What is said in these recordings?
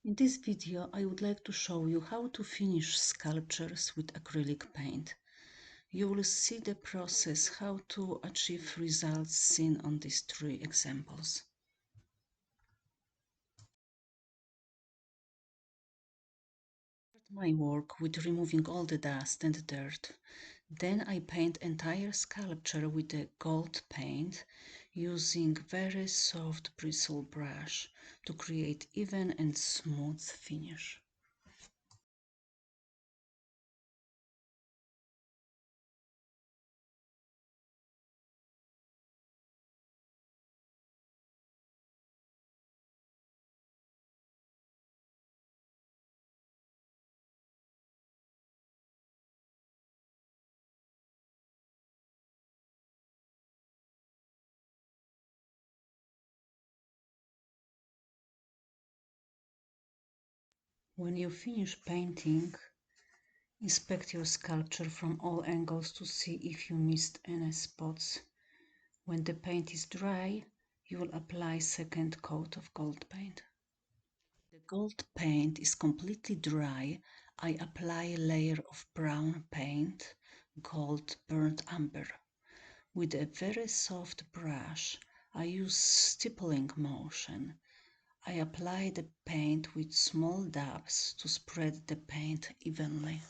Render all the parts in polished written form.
In this video, I would like to show you how to finish sculptures with acrylic paint. You will see the process how to achieve results seen on these three examples. My work with removing all the dust and dirt. Then I paint entire sculpture with a gold paint using very soft bristle brush to create even and smooth finish. When you finish painting, inspect your sculpture from all angles to see if you missed any spots. When the paint is dry, you will apply second coat of gold paint. The gold paint is completely dry. I apply a layer of brown paint, gold burnt umber. With a very soft brush, I use stippling motion. I apply the paint with small dabs to spread the paint evenly.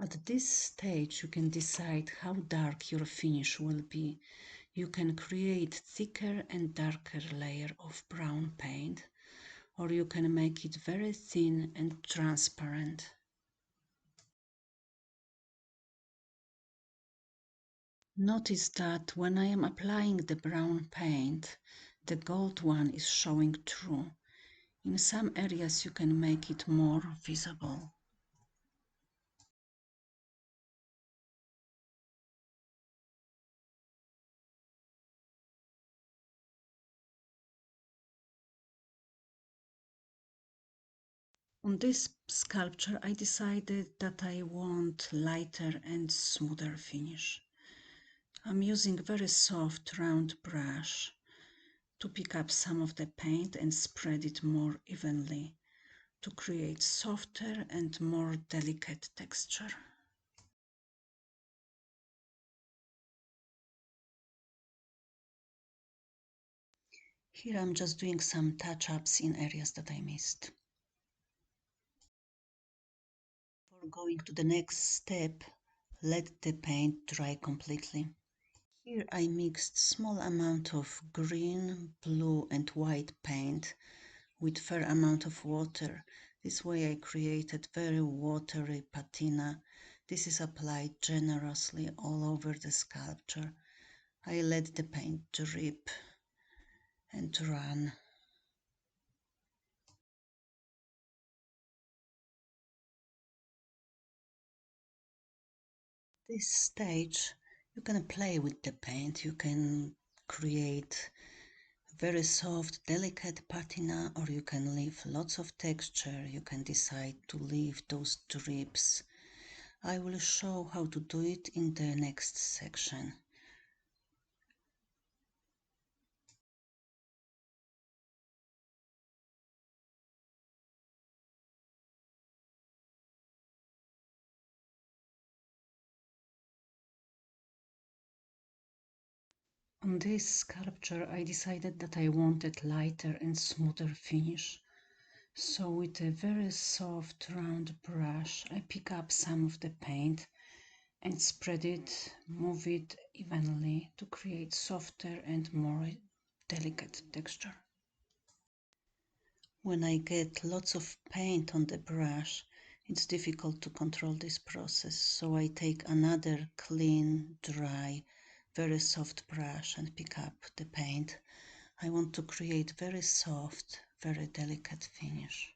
At this stage, you can decide how dark your finish will be. You can create thicker and darker layer of brown paint, or you can make it very thin and transparent. Notice that when I am applying the brown paint, the gold one is showing through. In some areas you can make it more visible. On this sculpture I decided that I want lighter and smoother finish. I'm using very soft round brush to pick up some of the paint and spread it more evenly to create softer and more delicate texture. Here I'm just doing some touch-ups in areas that I missed. Before going to the next step, let the paint dry completely. Here I mixed small amount of green, blue and white paint with fair amount of water. This way I created very watery patina. This is applied generously all over the sculpture. I let the paint drip and run. This stage you can play with the paint, you can create very soft, delicate patina, or you can leave lots of texture. You can decide to leave those drips. I will show how to do it in the next section. On this sculpture I decided that I wanted lighter and smoother finish. So with a very soft round brush I pick up some of the paint and spread it, move it evenly to create softer and more delicate texture. When I get lots of paint on the brush, it's difficult to control this process, so I take another clean, dry, very soft brush and pick up the paint. I want to create very soft, very delicate finish.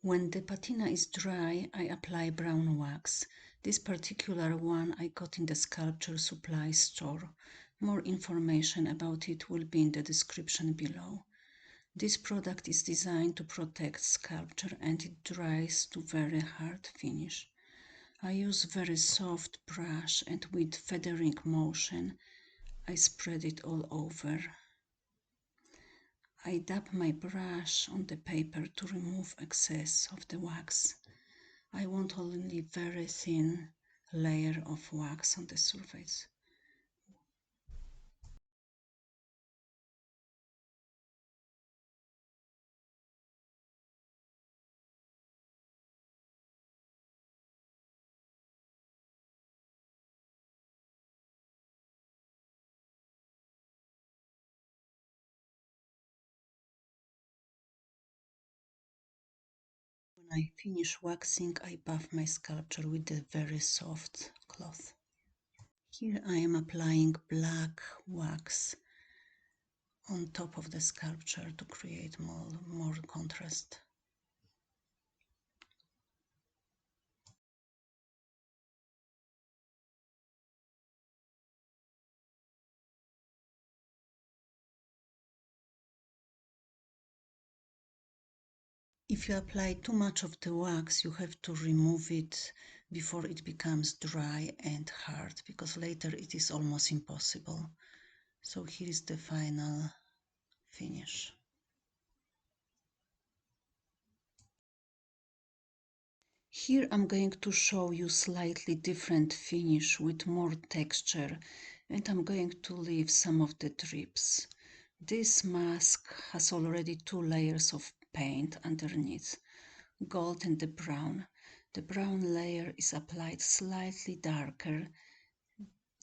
When the patina is dry, I apply brown wax. This particular one I got in the sculpture supply store. More information about it will be in the description below. This product is designed to protect sculpture and it dries to very hard finish. I use very soft brush and with feathering motion I spread it all over. I dab my brush on the paper to remove excess of the wax. I want only very thin layer of wax on the surface. When I finish waxing, I buff my sculpture with a very soft cloth. Here I am applying black wax on top of the sculpture to create more contrast. If you apply too much of the wax, you have to remove it before it becomes dry and hard, because later it is almost impossible. So here is the final finish. Here I'm going to show you slightly different finish with more texture, and I'm going to leave some of the drips. This mask has already 2 layers of paint underneath, gold and the brown. The brown layer is applied slightly darker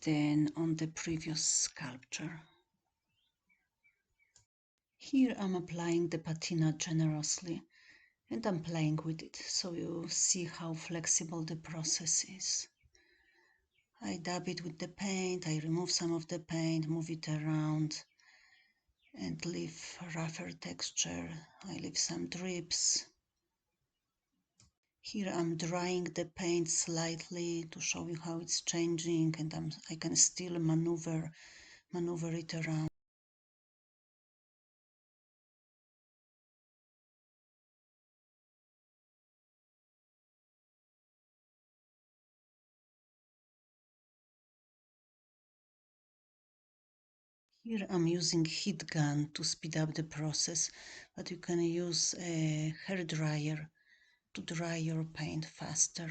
than on the previous sculpture. Here I'm applying the patina generously and I'm playing with it so you see how flexible the process is. I dab it with the paint, I remove some of the paint, move it around and leave rougher texture. I leave some drips. Here I'm drying the paint slightly to show you how it's changing, and I can still maneuver it around. Here I'm using heat gun to speed up the process, but you can use a hair dryer to dry your paint faster.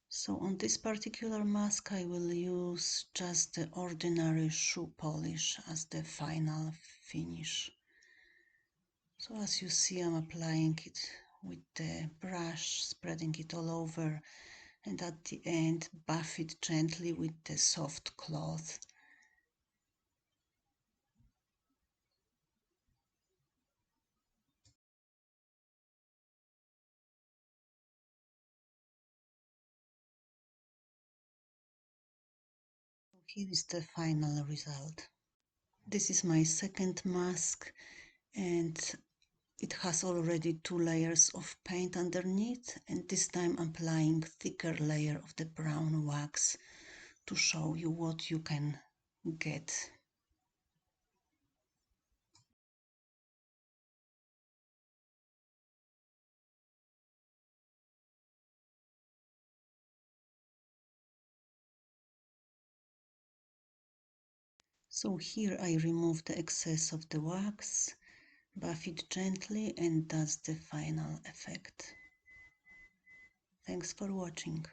So on this particular mask I will use just the ordinary shoe polish as the final finish. So as you see, I'm applying it with the brush, spreading it all over, and at the end buff it gently with the soft cloth. Here is the final result. This is my second mask, and it has already 2 layers of paint underneath, and this time I'm applying thicker layer of the brown wax to show you what you can get. So here I remove the excess of the wax, buff it gently, and that's the final effect. Thanks for watching.